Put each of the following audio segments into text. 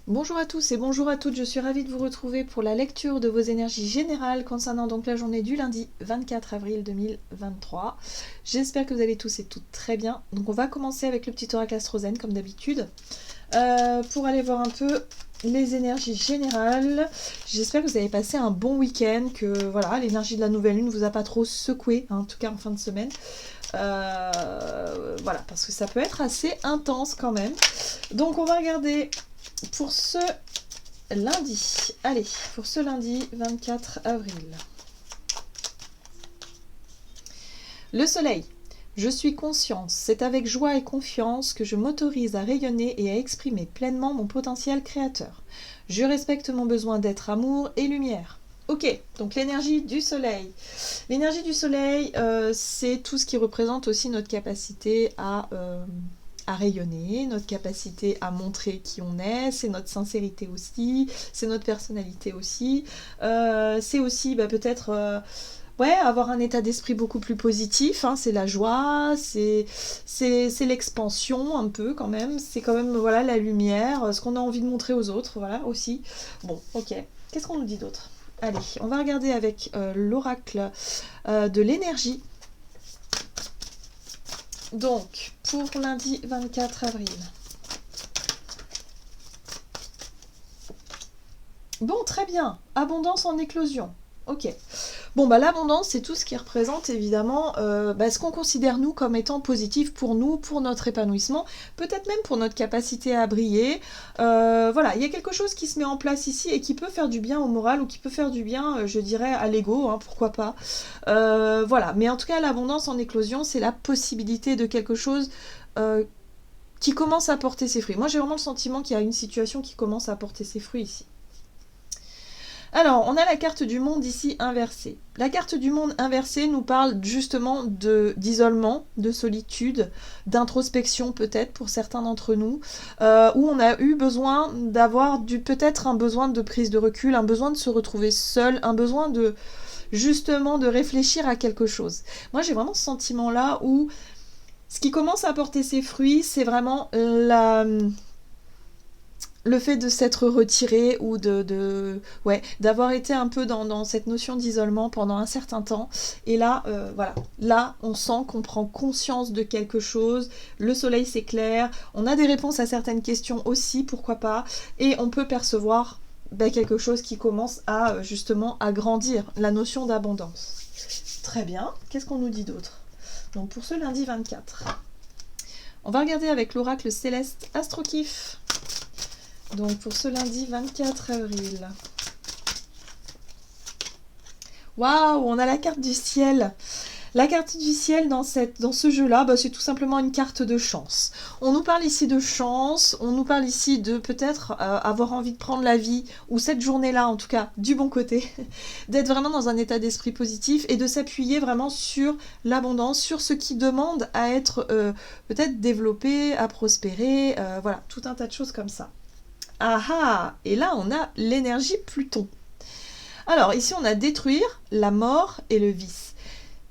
Bonjour à tous et bonjour à toutes, je suis ravie de vous retrouver pour la lecture de vos énergies générales concernant donc la journée du lundi 24 avril 2023. J'espère que vous allez tous et toutes très bien. Donc on va commencer avec le petit oracle astrozène comme d'habitude pour aller voir un peu les énergies générales. J'espère que vous avez passé un bon week-end, que voilà, l'énergie de la nouvelle lune ne vous a pas trop secoué, hein, en tout cas en fin de semaine. Voilà, parce que ça peut être assez intense quand même. Donc on va regarder pour ce lundi. Allez, pour ce lundi 24 avril. Le soleil. Je suis conscience, c'est avec joie et confiance que je m'autorise à rayonner et à exprimer pleinement mon potentiel créateur. Je respecte mon besoin d'être amour et lumière. Ok, donc l'énergie du soleil. L'énergie du soleil, c'est tout ce qui représente aussi notre capacité à rayonner, notre capacité à montrer qui on est, c'est notre sincérité aussi, c'est notre personnalité aussi, c'est aussi peut-être avoir un état d'esprit beaucoup plus positif, hein, c'est la joie, c'est l'expansion un peu quand même, c'est quand même voilà, la lumière, ce qu'on a envie de montrer aux autres, voilà aussi. Bon, ok, qu'est-ce qu'on nous dit d'autre? Allez, on va regarder avec l'oracle de l'énergie. Donc, pour lundi 24 avril. Bon, très bien. Abondance en éclosion. Ok. Bon, l'abondance, c'est tout ce qui représente évidemment ce qu'on considère nous comme étant positif pour nous, pour notre épanouissement, peut-être même pour notre capacité à briller. Voilà, il y a quelque chose qui se met en place ici et qui peut faire du bien au moral ou qui peut faire du bien, je dirais, à l'ego, hein, pourquoi pas. Voilà, mais en tout cas, l'abondance en éclosion, c'est la possibilité de quelque chose qui commence à porter ses fruits. Moi, j'ai vraiment le sentiment qu'il y a une situation qui commence à porter ses fruits ici. Alors, on a la carte du monde ici inversée. La carte du monde inversée nous parle justement d'isolement, de solitude, d'introspection peut-être pour certains d'entre nous, où on a eu besoin d'avoir peut-être un besoin de prise de recul, un besoin de se retrouver seul, un besoin de justement de réfléchir à quelque chose. Moi, j'ai vraiment ce sentiment-là où ce qui commence à porter ses fruits, c'est vraiment le fait de s'être retiré ou d'avoir été un peu dans cette notion d'isolement pendant un certain temps. Et là, voilà, là, on sent qu'on prend conscience de quelque chose. Le soleil s'éclaire, on a des réponses à certaines questions aussi, pourquoi pas, et on peut percevoir quelque chose qui commence à justement à grandir, la notion d'abondance. Très bien, qu'est-ce qu'on nous dit d'autre? Donc pour ce lundi 24, on va regarder avec l'oracle céleste Astrokif. Donc pour ce lundi 24 avril. Waouh, on a la carte du ciel. La carte du ciel dans ce jeu-là, c'est tout simplement une carte de chance. On nous parle ici de chance, on nous parle ici de peut-être avoir envie de prendre la vie, ou cette journée-là en tout cas, du bon côté, d'être vraiment dans un état d'esprit positif et de s'appuyer vraiment sur l'abondance, sur ce qui demande à être peut-être développé, à prospérer, voilà, tout un tas de choses comme ça. Ah ah! Et là, on a l'énergie Pluton. Alors, ici, on a détruire, la mort et le vice.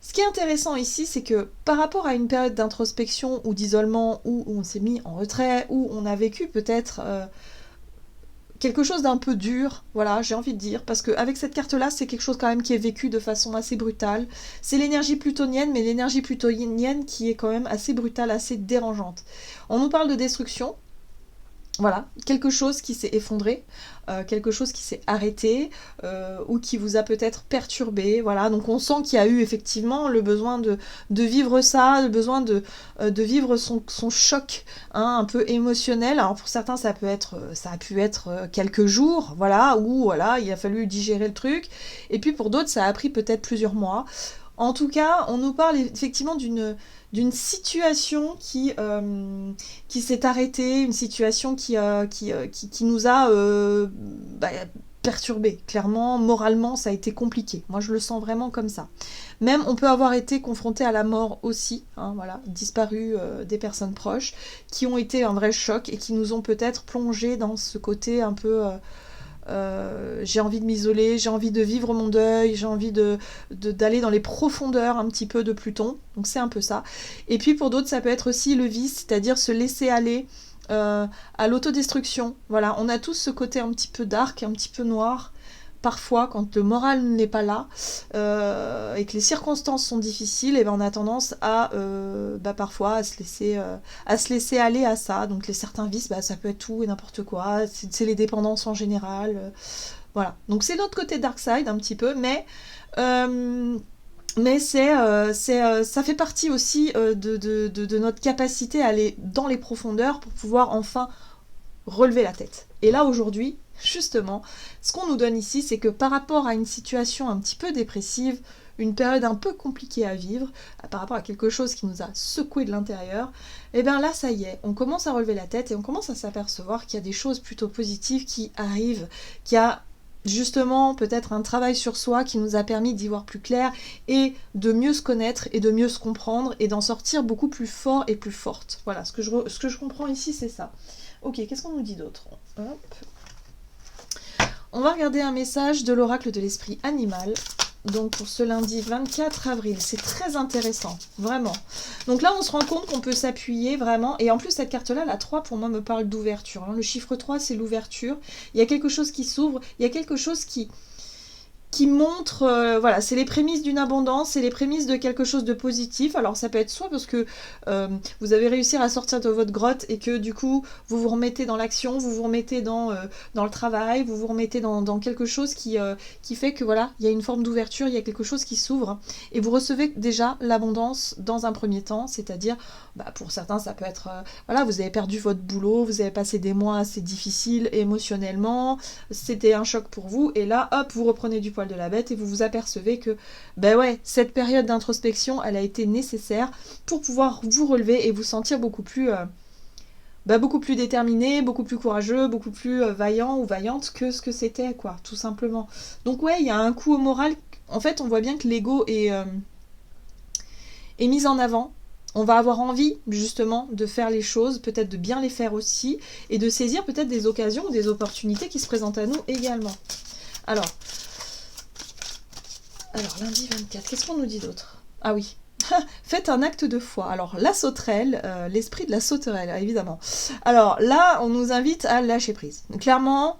Ce qui est intéressant ici, c'est que par rapport à une période d'introspection ou d'isolement où on s'est mis en retrait, où on a vécu peut-être quelque chose d'un peu dur, voilà, j'ai envie de dire, parce qu'avec cette carte-là, c'est quelque chose quand même qui est vécu de façon assez brutale. C'est l'énergie plutonienne, mais l'énergie plutonienne qui est quand même assez brutale, assez dérangeante. On nous parle de destruction. Voilà, quelque chose qui s'est effondré, quelque chose qui s'est arrêté ou qui vous a peut-être perturbé. Voilà, donc on sent qu'il y a eu effectivement le besoin de vivre ça, le besoin de vivre son choc un peu émotionnel. Alors pour certains, ça a pu être quelques jours, voilà, où voilà, il a fallu digérer le truc. Et puis pour d'autres, ça a pris peut-être plusieurs mois. En tout cas, on nous parle effectivement d'une situation qui s'est arrêtée, une situation qui nous a perturbés. Clairement, moralement, ça a été compliqué. Moi, je le sens vraiment comme ça. Même, on peut avoir été confronté à la mort aussi, hein, voilà, disparu des personnes proches, qui ont été un vrai choc et qui nous ont peut-être plongé dans ce côté un peu... j'ai envie de m'isoler, j'ai envie de vivre mon deuil, j'ai envie d'aller dans les profondeurs un petit peu de Pluton, donc c'est un peu ça. Et puis pour d'autres, ça peut être aussi le vice, c'est-à-dire se laisser aller à l'autodestruction. Voilà, on a tous ce côté un petit peu dark, un petit peu noir. Parfois, quand le moral n'est pas là et que les circonstances sont difficiles, et ben on a tendance à parfois à se laisser aller à ça. Donc les certains vices, ça peut être tout et n'importe quoi. C'est les dépendances en général. Voilà. Donc c'est l'autre côté dark side un petit peu, mais ça fait partie aussi de notre capacité à aller dans les profondeurs pour pouvoir enfin relever la tête. Et là aujourd'hui, justement, ce qu'on nous donne ici, c'est que par rapport à une situation un petit peu dépressive, une période un peu compliquée à vivre, par rapport à quelque chose qui nous a secoué de l'intérieur, et bien là, ça y est, on commence à relever la tête et on commence à s'apercevoir qu'il y a des choses plutôt positives qui arrivent, qu'il y a justement peut-être un travail sur soi qui nous a permis d'y voir plus clair et de mieux se connaître et de mieux se comprendre et d'en sortir beaucoup plus fort et plus forte. Voilà, ce que je comprends ici, c'est ça. Ok, qu'est-ce qu'on nous dit d'autre? Hop. On va regarder un message de l'oracle de l'esprit animal. Donc pour ce lundi 24 avril, c'est très intéressant, vraiment. Donc là, on se rend compte qu'on peut s'appuyer vraiment. Et en plus, cette carte-là, la 3, pour moi, me parle d'ouverture. Le chiffre 3, c'est l'ouverture. Il y a quelque chose qui s'ouvre, il y a quelque chose qui montre, voilà, c'est les prémices d'une abondance, c'est les prémices de quelque chose de positif. Alors ça peut être soit parce que vous avez réussi à sortir de votre grotte et que du coup vous vous remettez dans l'action, vous vous remettez dans le travail, vous vous remettez dans quelque chose qui fait que voilà, il y a une forme d'ouverture, il y a quelque chose qui s'ouvre et vous recevez déjà l'abondance dans un premier temps, c'est-à-dire pour certains ça peut être voilà, vous avez perdu votre boulot, vous avez passé des mois assez difficiles émotionnellement, c'était un choc pour vous et là hop, vous reprenez du poil de la bête et vous vous apercevez que cette période d'introspection elle a été nécessaire pour pouvoir vous relever et vous sentir beaucoup plus déterminé, beaucoup plus courageux, beaucoup plus vaillant ou vaillante que ce que c'était quoi, tout simplement. Donc ouais, il y a un coup au moral. En fait, on voit bien que l'ego est mis en avant. On va avoir envie justement de faire les choses, peut-être de bien les faire aussi, et de saisir peut-être des occasions ou des opportunités qui se présentent à nous également. Alors lundi 24, qu'est-ce qu'on nous dit d'autre? Ah oui, faites un acte de foi. Alors la sauterelle, l'esprit de la sauterelle, évidemment. Alors là, on nous invite à lâcher prise. Clairement,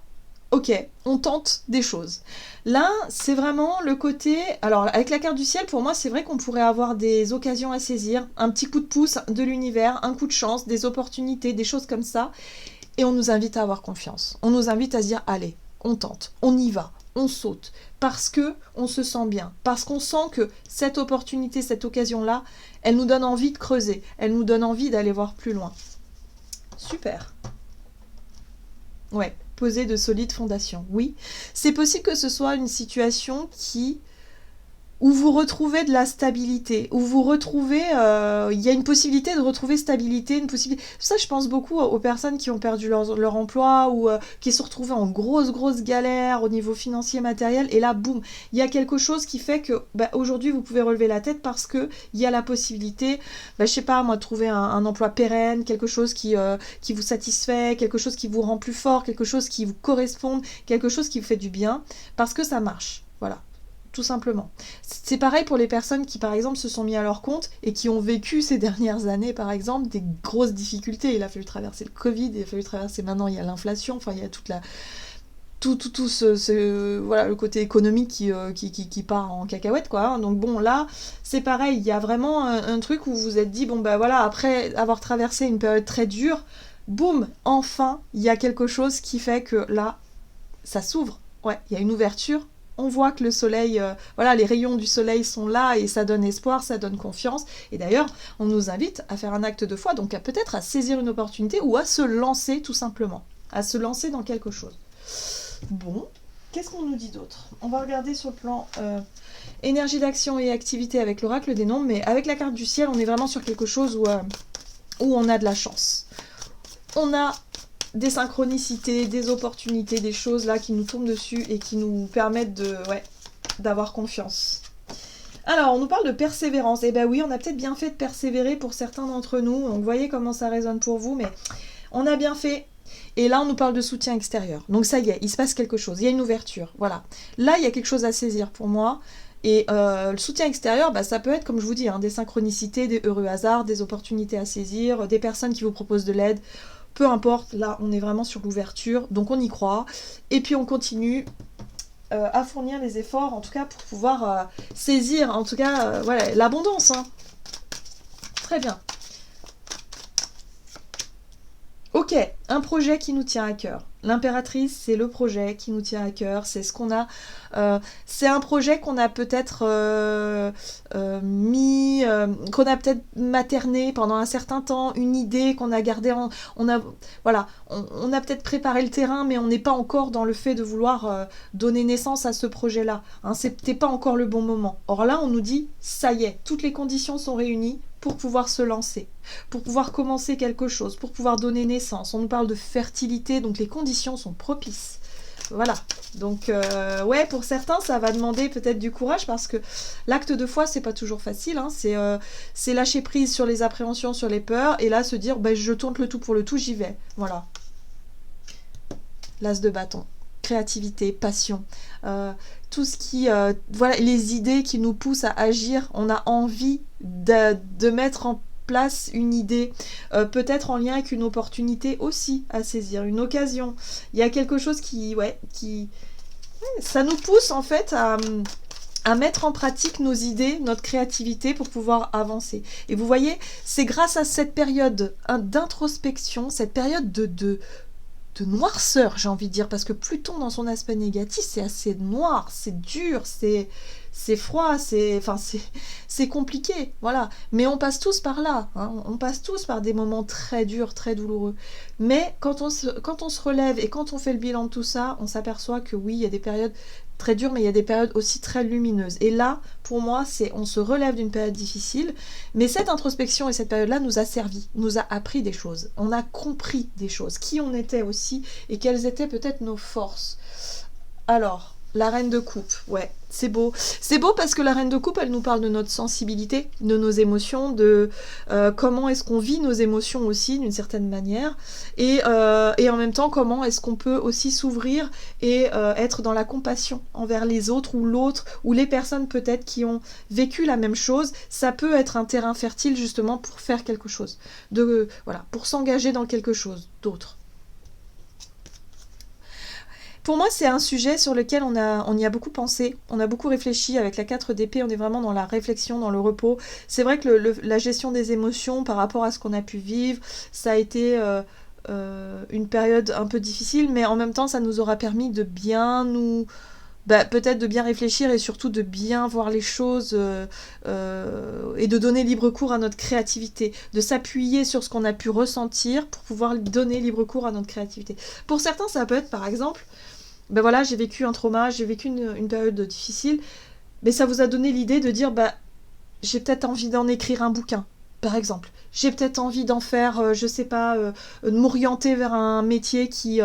ok, on tente des choses. Là, c'est vraiment le côté... Alors, avec la carte du ciel, pour moi, c'est vrai qu'on pourrait avoir des occasions à saisir, un petit coup de pouce de l'univers, un coup de chance, des opportunités, des choses comme ça. Et on nous invite à avoir confiance. On nous invite à se dire, allez, on tente, on y va, on saute. Parce que on se sent bien. Parce qu'on sent que cette opportunité, cette occasion-là, elle nous donne envie de creuser. Elle nous donne envie d'aller voir plus loin. Super. Ouais. Poser de solides fondations. Oui, c'est possible que ce soit une situation où vous retrouvez de la stabilité, où vous retrouvez, il y a une possibilité de retrouver stabilité, une possibilité. Ça, je pense beaucoup aux personnes qui ont perdu leur emploi ou qui se retrouvent en grosse galère au niveau financier, matériel, et là, boum, il y a quelque chose qui fait que aujourd'hui, vous pouvez relever la tête parce que il y a la possibilité, je sais pas, moi, de trouver un emploi pérenne, quelque chose qui vous satisfait, quelque chose qui vous rend plus fort, quelque chose qui vous correspond, quelque chose qui vous fait du bien, parce que ça marche. Voilà. Tout simplement. C'est pareil pour les personnes qui, par exemple, se sont mis à leur compte et qui ont vécu ces dernières années, par exemple, des grosses difficultés. Il a fallu traverser le Covid, il a fallu traverser maintenant, il y a l'inflation, enfin, il y a toute la... voilà, le côté économique qui part en cacahuète, quoi. Donc bon, là, c'est pareil, il y a vraiment un truc où vous vous êtes dit, voilà, après avoir traversé une période très dure, boum, enfin, il y a quelque chose qui fait que là, ça s'ouvre. Ouais, il y a une ouverture. On voit que le soleil, les rayons du soleil sont là et ça donne espoir, ça donne confiance. Et d'ailleurs, on nous invite à faire un acte de foi, donc peut-être à saisir une opportunité ou à se lancer tout simplement, à se lancer dans quelque chose. Bon, qu'est-ce qu'on nous dit d'autre? On va regarder sur le plan énergie d'action et activité avec l'oracle des nombres, mais avec la carte du ciel, on est vraiment sur quelque chose où on a de la chance. On a des synchronicités, des opportunités, des choses là qui nous tombent dessus et qui nous permettent d'avoir confiance. Alors, on nous parle de persévérance. Eh ben oui, on a peut-être bien fait de persévérer pour certains d'entre nous. Donc, vous voyez comment ça résonne pour vous, mais on a bien fait. Et là, on nous parle de soutien extérieur. Donc, ça y est, il se passe quelque chose. Il y a une ouverture. Voilà. Là, il y a quelque chose à saisir pour moi. Et le soutien extérieur, ça peut être, comme je vous dis, des synchronicités, des heureux hasards, des opportunités à saisir, des personnes qui vous proposent de l'aide. peu importe, là on est vraiment sur l'ouverture, donc on y croit, et puis on continue à fournir les efforts, en tout cas pour pouvoir saisir, en tout cas, voilà, l'abondance, hein. Très bien. Ok, un projet qui nous tient à cœur. L'impératrice, c'est le projet qui nous tient à cœur, c'est ce qu'on a. C'est un projet qu'on a peut-être qu'on a peut-être materné pendant un certain temps, une idée qu'on a gardée voilà, on a peut-être préparé le terrain, mais on n'est pas encore dans le fait de vouloir donner naissance à ce projet-là. Hein, c'était pas encore le bon moment. Or là, on nous dit, ça y est, toutes les conditions sont réunies pour pouvoir se lancer, pour pouvoir commencer quelque chose, pour pouvoir donner naissance. On nous parle de fertilité, donc les conditions sont propices. Voilà. Donc, ouais, pour certains, ça va demander peut-être du courage parce que l'acte de foi, c'est pas toujours facile. Hein. C'est lâcher prise sur les appréhensions, sur les peurs, et là, se dire, ben, je tourne le tout pour le tout, j'y vais. Voilà. L'as de bâton. Créativité, passion. Tout ce qui... voilà, les idées qui nous poussent à agir. On a envie de mettre en place une idée, peut-être en lien avec une opportunité aussi à saisir, une occasion. Il y a quelque chose ça nous pousse en fait à mettre en pratique nos idées, notre créativité pour pouvoir avancer. Et vous voyez, c'est grâce à cette période d'introspection, cette période de noirceur, j'ai envie de dire, parce que Pluton dans son aspect négatif, c'est assez noir, c'est dur, c'est froid, c'est compliqué, voilà. Mais on passe tous par là, hein. On passe tous par des moments très durs, très douloureux. Mais quand on se relève et quand on fait le bilan de tout ça, on s'aperçoit que oui, il y a des périodes très dures, mais il y a des périodes aussi très lumineuses. Et là, pour moi, on se relève d'une période difficile, mais cette introspection et cette période-là nous a servi, nous a appris des choses. On a compris des choses, qui on était aussi, et quelles étaient peut-être nos forces. Alors, la reine de coupe, ouais, c'est beau. C'est beau parce que la reine de coupe, elle nous parle de notre sensibilité, de nos émotions, de comment est-ce qu'on vit nos émotions aussi, d'une certaine manière, et en même temps, comment est-ce qu'on peut aussi s'ouvrir et être dans la compassion envers les autres ou l'autre, ou les personnes peut-être qui ont vécu la même chose. Ça peut être un terrain fertile justement pour faire quelque chose, voilà, pour s'engager dans quelque chose d'autre. Pour moi, c'est un sujet sur lequel on y a beaucoup pensé, on a beaucoup réfléchi. Avec la 4 d'épée, on est vraiment dans la réflexion, dans le repos. C'est vrai que la gestion des émotions par rapport à ce qu'on a pu vivre, ça a été une période un peu difficile, mais en même temps, ça nous aura permis de bien peut-être de bien réfléchir et surtout de bien voir les choses et de donner libre cours à notre créativité, de s'appuyer sur ce qu'on a pu ressentir pour pouvoir donner libre cours à notre créativité. Pour certains, ça peut être par exemple, ben voilà, j'ai vécu un trauma, j'ai vécu une période difficile, mais ça vous a donné l'idée de dire, j'ai peut-être envie d'en écrire un bouquin, par exemple. J'ai peut-être envie d'en faire, je sais pas, de m'orienter vers un métier qui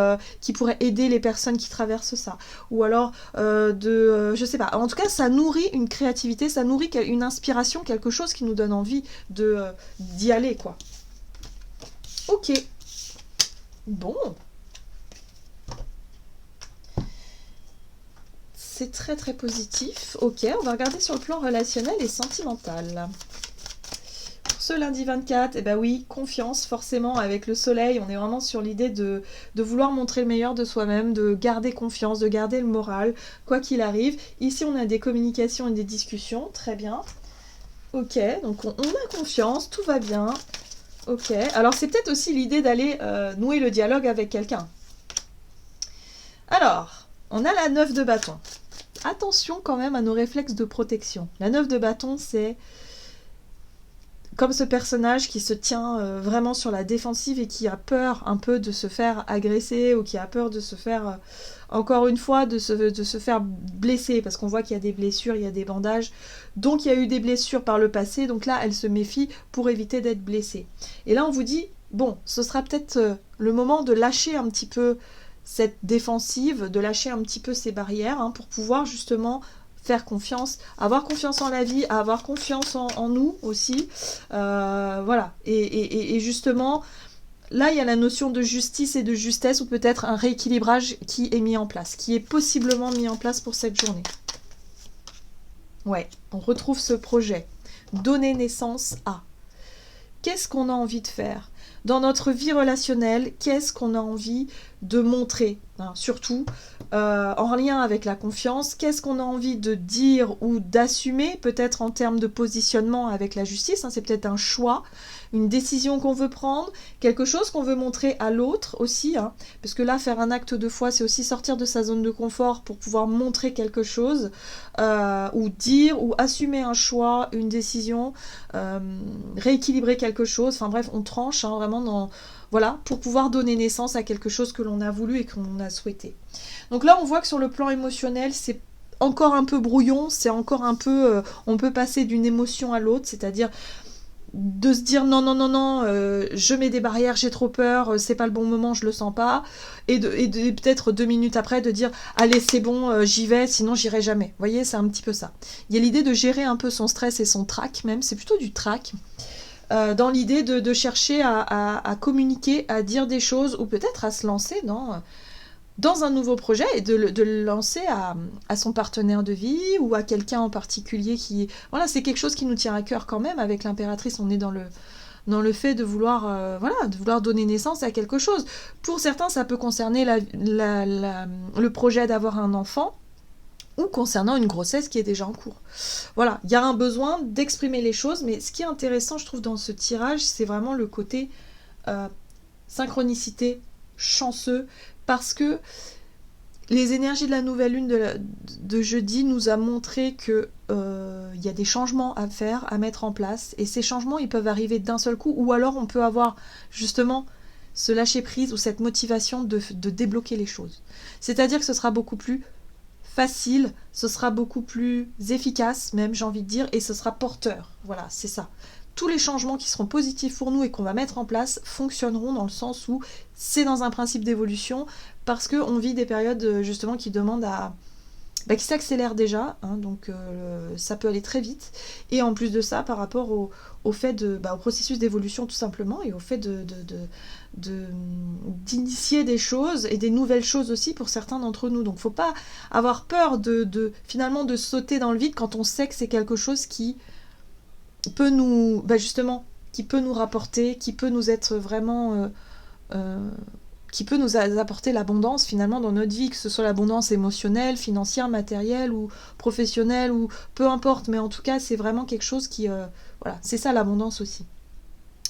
pourrait aider les personnes qui traversent ça. Ou alors, je sais pas. En tout cas, ça nourrit une créativité, ça nourrit une inspiration, quelque chose qui nous donne envie d'y aller, quoi. Ok. Bon. C'est très très positif. Ok, on va regarder sur le plan relationnel et sentimental. Ce lundi 24, eh ben oui, confiance forcément avec le soleil, on est vraiment sur l'idée de vouloir montrer le meilleur de soi-même, de garder confiance, de garder le moral, quoi qu'il arrive. Ici on a des communications et des discussions, très bien. Ok, donc on a confiance, tout va bien. Ok, alors c'est peut-être aussi l'idée d'aller nouer le dialogue avec quelqu'un. Alors, on a la 9 de bâton. Attention quand même à nos réflexes de protection. La 9 de bâton, c'est comme ce personnage qui se tient vraiment sur la défensive et qui a peur un peu de se faire agresser ou qui a peur de se faire, encore une fois, de se faire blesser, parce qu'on voit qu'il y a des blessures, il y a des bandages, donc il y a eu des blessures par le passé, donc là elle se méfie pour éviter d'être blessée. Et là on vous dit, bon, ce sera peut-être le moment de lâcher un petit peu cette défensive, de lâcher un petit peu ces barrières, hein, pour pouvoir justement faire confiance, avoir confiance en la vie, avoir confiance en nous aussi, voilà, et justement, là il y a la notion de justice et de justesse, ou peut-être un rééquilibrage qui est mis en place, qui est possiblement mis en place pour cette journée. Ouais, on retrouve ce projet, donner naissance à. Qu'est-ce qu'on a envie de faire ? dans notre vie relationnelle, qu'est-ce qu'on a envie de montrer, hein, surtout en lien avec la confiance, qu'est-ce qu'on a envie de dire ou d'assumer, peut-être en termes de positionnement avec la justice, hein, c'est peut-être un choix, une décision qu'on veut prendre, quelque chose qu'on veut montrer à l'autre aussi, hein, parce que là, faire un acte de foi, c'est aussi sortir de sa zone de confort pour pouvoir montrer quelque chose, ou dire, ou assumer un choix, une décision, rééquilibrer quelque chose, enfin bref, on tranche, hein, vraiment dans... Voilà, pour pouvoir donner naissance à quelque chose que l'on a voulu et qu'on a souhaité. Donc là, on voit que sur le plan émotionnel, c'est encore un peu brouillon, c'est encore un peu... on peut passer d'une émotion à l'autre, c'est-à-dire de se dire non, non, non, non, je mets des barrières, j'ai trop peur, c'est pas le bon moment, je le sens pas, et peut-être 2 minutes après de dire allez, c'est bon, j'y vais, sinon j'irai jamais. Vous voyez, c'est un petit peu ça. Il y a l'idée de gérer un peu son stress et son trac, même, c'est plutôt du trac. Dans l'idée de chercher à communiquer, à dire des choses, ou peut-être à se lancer dans un nouveau projet et de le lancer à son partenaire de vie ou à quelqu'un en particulier qui... Voilà, c'est quelque chose qui nous tient à cœur quand même. Avec l'impératrice, on est dans le fait de vouloir, de vouloir donner naissance à quelque chose. Pour certains, ça peut concerner le projet d'avoir un enfant, ou concernant une grossesse qui est déjà en cours. Voilà, il y a un besoin d'exprimer les choses, mais ce qui est intéressant, je trouve, dans ce tirage, c'est vraiment le côté synchronicité, chanceux, parce que les énergies de la nouvelle lune de jeudi nous a montré que y a des changements à faire, à mettre en place, et ces changements, ils peuvent arriver d'un seul coup, ou alors on peut avoir justement ce lâcher-prise ou cette motivation de débloquer les choses. C'est-à-dire que ce sera beaucoup plus facile, ce sera beaucoup plus efficace même, j'ai envie de dire, et ce sera porteur. Voilà, c'est ça. Tous les changements qui seront positifs pour nous et qu'on va mettre en place fonctionneront dans le sens où c'est dans un principe d'évolution, parce qu'on vit des périodes justement qui demandent qui s'accélèrent déjà, hein, donc ça peut aller très vite, et en plus de ça, par rapport au fait au processus d'évolution tout simplement, et au fait d'initier des choses, et des nouvelles choses aussi pour certains d'entre nous. Donc faut pas avoir peur finalement de sauter dans le vide quand on sait que c'est quelque chose qui peut nous, justement, qui peut nous rapporter, qui peut nous être vraiment... qui peut nous apporter l'abondance finalement dans notre vie, que ce soit l'abondance émotionnelle, financière, matérielle ou professionnelle, ou peu importe, mais en tout cas c'est vraiment quelque chose qui... voilà, c'est ça l'abondance aussi.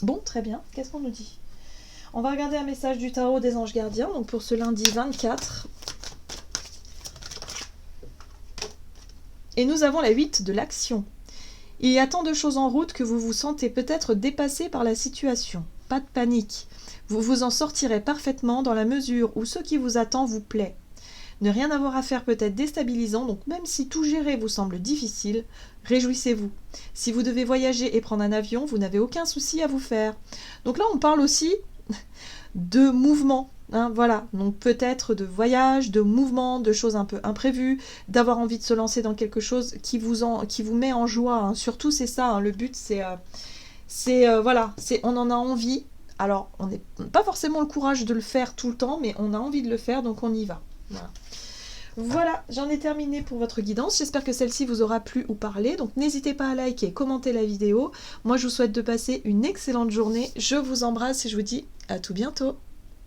Bon, très bien, qu'est-ce qu'on nous dit ? On va regarder un message du tarot des anges gardiens, donc pour ce lundi 24. Et nous avons la 8 de l'action. Il y a tant de choses en route que vous vous sentez peut-être dépassé par la situation. Pas de panique. Vous vous en sortirez parfaitement dans la mesure où ce qui vous attend vous plaît. Ne rien avoir à faire peut être déstabilisant, donc même si tout gérer vous semble difficile, réjouissez-vous. Si vous devez voyager et prendre un avion, vous n'avez aucun souci à vous faire. Donc là, on parle aussi de mouvement. Hein, voilà, donc peut-être de voyage, de mouvement, de choses un peu imprévues, d'avoir envie de se lancer dans quelque chose qui vous met en joie. Hein. Surtout, c'est ça, hein, le but, on en a envie. Alors, on n'a pas forcément le courage de le faire tout le temps, mais on a envie de le faire, donc on y va. Voilà, j'en ai terminé pour votre guidance. J'espère que celle-ci vous aura plu ou parlé. Donc n'hésitez pas à liker et commenter la vidéo. Moi, je vous souhaite de passer une excellente journée. Je vous embrasse et je vous dis à tout bientôt.